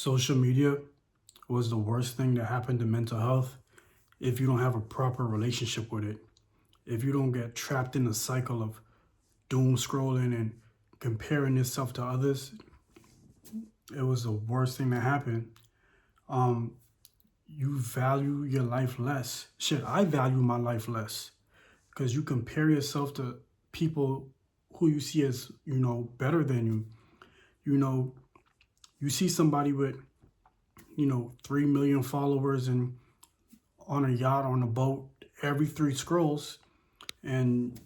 social media was the worst thing that happened to mental health if you don't have a proper relationship with it. If you don't get trapped in the cycle of doom scrolling and comparing yourself to others, it was the worst thing that happened. Um, you value your life less. Shit, I value my life less because you compare yourself to people who you see as, better than you. You know, you see somebody with, 3 million followers and on a yacht, on a boat, every three scrolls, and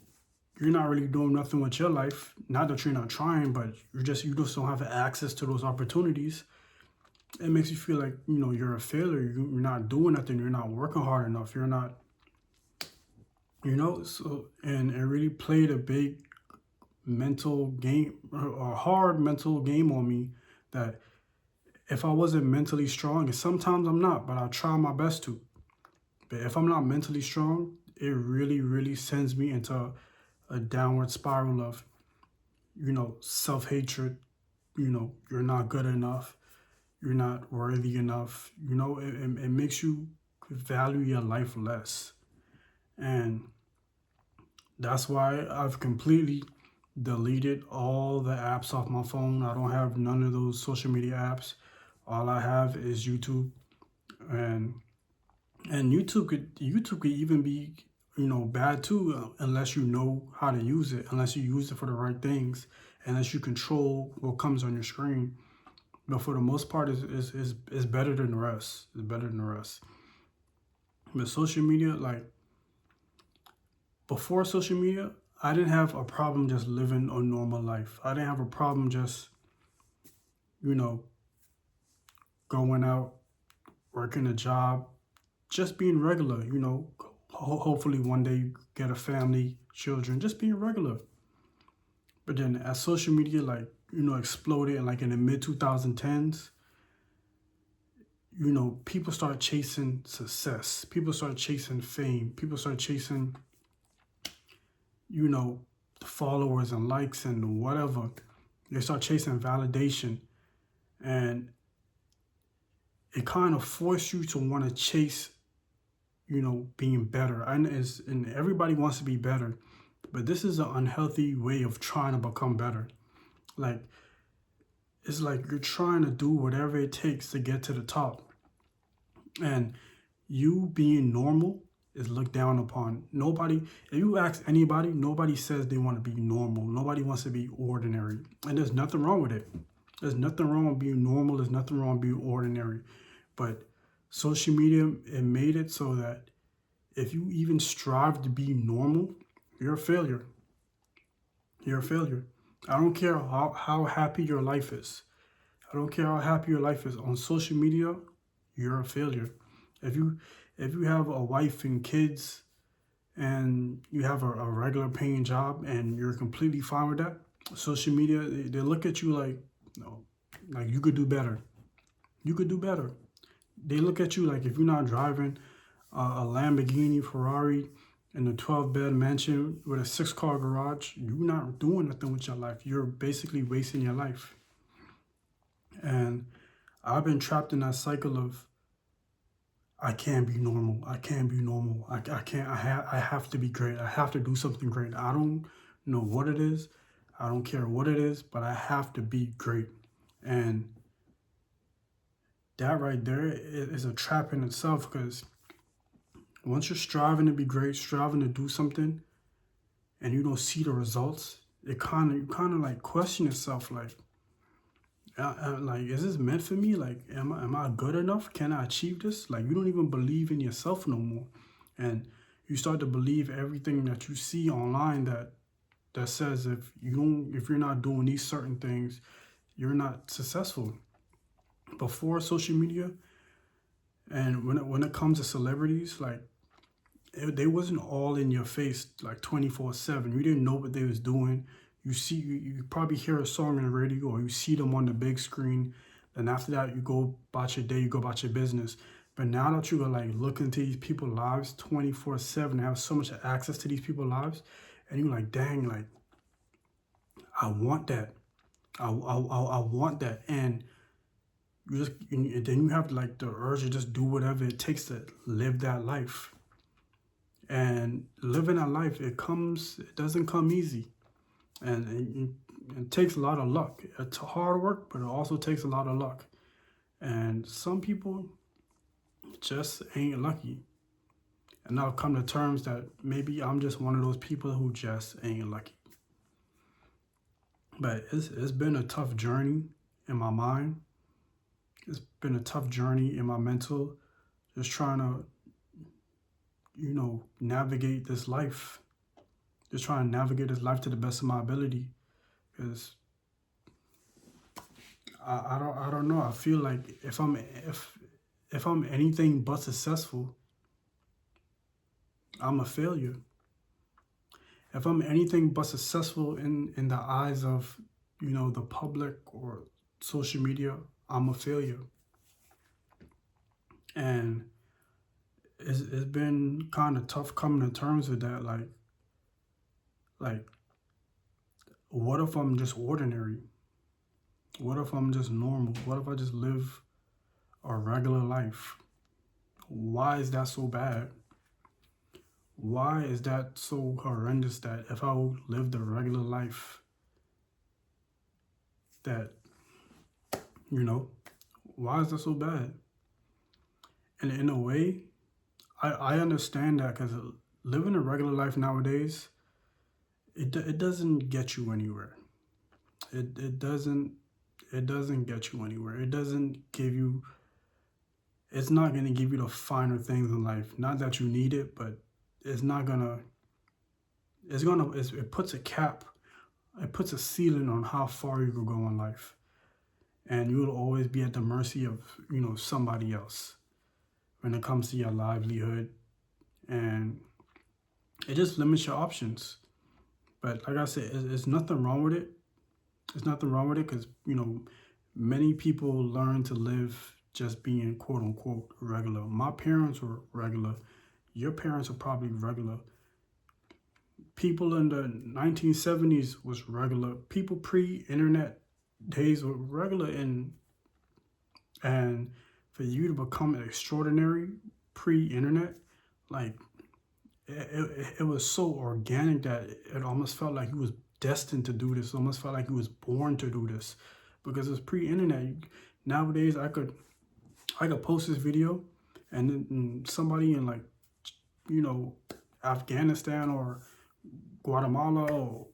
you're not really doing nothing with your life. Not that you're not trying, but you just don't have access to those opportunities. It makes you feel like you're a failure. You're not doing nothing. You're not working hard enough. You're not, So and it really played a big mental game, a hard mental game on me. That if I wasn't mentally strong, and sometimes I'm not, but I try my best to. But if I'm not mentally strong, it really, really sends me into a downward spiral of, self-hatred. You're not good enough. You're not worthy enough. It makes you value your life less. And that's why I've completely deleted all the apps off my phone. I don't have none of those social media apps. All I have is YouTube. And YouTube could even be bad too, unless you know how to use it, unless you use it for the right things, unless you control what comes on your screen. But for the most part, is better than the rest. It's better than the rest. But social media, like before social media, I didn't have a problem just living a normal life. I didn't have a problem just you know going out, working a job, just being regular. Hopefully one day you get a family, children, just being regular. But then as social media exploded in the mid 2010s, people start chasing success. People start chasing fame. People start chasing, followers and likes and whatever. They start chasing validation. And it kind of forced you to want to chase, being better. And everybody wants to be better. But this is an unhealthy way of trying to become better. Like, it's like you're trying to do whatever it takes to get to the top. And you being normal is looked down upon. Nobody, if you ask anybody, nobody says they want to be normal. Nobody wants to be ordinary. And there's nothing wrong with it. There's nothing wrong with being normal. There's nothing wrong with being ordinary. But social media, it made it so that if you even strive to be normal, you're a failure. You're a failure. I don't care how happy your life is. I don't care how happy your life is. On social media, you're a failure. If you if you have a wife and kids and you have a regular paying job and you're completely fine with that, social media, they look at you like, no, like you could do better. You could do better. They look at you like if you're not driving a Lamborghini, Ferrari, and a 12-bed mansion with a 6-car garage, you're not doing nothing with your life. You're basically wasting your life. And I've been trapped in that cycle of I can't be normal. I can't be normal. I can't. I have to be great. I have to do something great. I don't know what it is. I don't care what it is, but I have to be great. And that right there is a trap in itself because once you're striving to be great, striving to do something, and you don't see the results, you kind of like question yourself, like, is this meant for me? Like, am I good enough? Can I achieve this? Like, you don't even believe in yourself no more, and you start to believe everything that you see online that says if you're not doing these certain things, you're not successful. Before social media, and when it comes to celebrities, like they wasn't all in your face like 24/7. You didn't know what they was doing. You probably hear a song on the radio or you see them on the big screen. Then after that, you go about your day, you go about your business. But now that you are like look into these people's lives 24/7, have so much access to these people's lives, and you're like, dang, like I want that. I want that. And and then you have like the urge to just do whatever it takes to live that life. And living that life, it doesn't come easy. And it takes a lot of luck. It's hard work, but it also takes a lot of luck. And some people just ain't lucky. And I've come to terms that maybe I'm just one of those people who just ain't lucky. But it's been a tough journey in my mind. It's been a tough journey in my mental, just trying to, navigate this life. Just trying to navigate this life to the best of my ability. Because I don't know. I feel like if I'm anything but successful, I'm a failure. If I'm anything but successful in the eyes of, the public or social media, I'm a failure. And it's been kind of tough coming to terms with that. Like, what if I'm just ordinary? What if I'm just normal? What if I just live a regular life? Why is that so bad? Why is that so horrendous that if I lived a regular life, that, why is that so bad? And in a way, I understand that, because living a regular life nowadays, it doesn't get you anywhere. It doesn't get you anywhere. It doesn't give you, it's not going to give you the finer things in life. Not that you need it, but it's not going to, it puts a cap, it puts a ceiling on how far you can go in life. And you will always be at the mercy of, somebody else when it comes to your livelihood. And it just limits your options. But like I said, there's nothing wrong with it. There's nothing wrong with it, because, many people learn to live just being quote unquote regular. My parents were regular. Your parents are probably regular. People in the 1970s was regular. People pre-internet days were regular. And for you to become extraordinary pre-internet, like, it was so organic that it almost felt like he was destined to do this. It almost felt like he was born to do this, because it's pre-internet. Nowadays, I could post this video, and then somebody in, like, Afghanistan or Guatemala or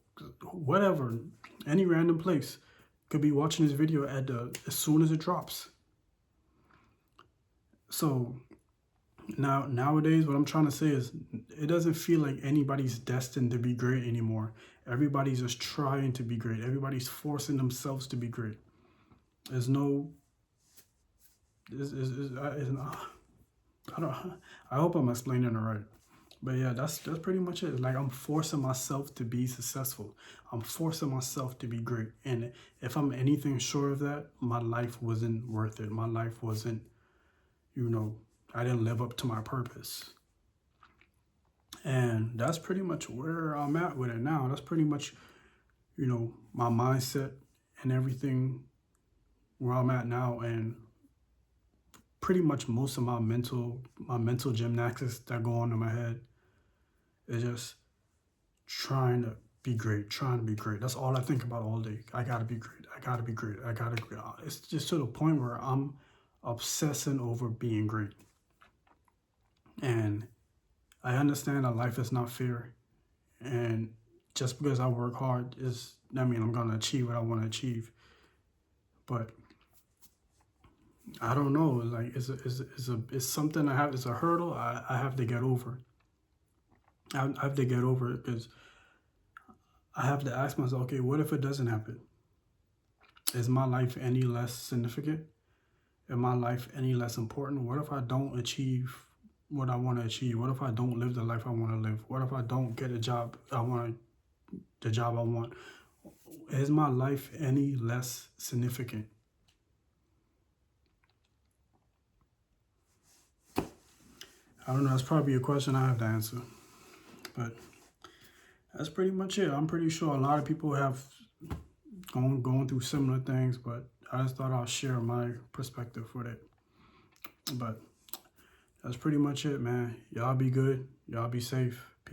whatever, any random place, could be watching this video as soon as it drops. So nowadays, what I'm trying to say is, it doesn't feel like anybody's destined to be great anymore. Everybody's just trying to be great. Everybody's forcing themselves to be great. There's no, I hope I'm explaining it right. But yeah, that's pretty much it. Like, I'm forcing myself to be successful. I'm forcing myself to be great. And if I'm anything short of that, my life wasn't worth it. My life wasn't, I didn't live up to my purpose. And that's pretty much where I'm at with it now. That's pretty much, my mindset and everything where I'm at now. And pretty much most of my mental gymnastics that go on in my head is just trying to be great. That's all I think about all day. I gotta be great. It's just to the point where I'm obsessing over being great. And I understand that life is not fair. And just because I work hard I'm going to achieve what I want to achieve. But I don't know. Like, it's something it's a hurdle I have to get over. I have to get over it, because I have to ask myself, okay, what if it doesn't happen? Is my life any less significant? Is my life any less important? What if I don't achieve what I want to achieve? What if I don't live the life I want to live? What if I don't get the job I want? Is my life any less significant? I don't know. That's probably a question I have to answer. But that's pretty much it. I'm pretty sure a lot of people have going through similar things, but I just thought I'll share my perspective with it. But that's pretty much it, man. Y'all be good. Y'all be safe.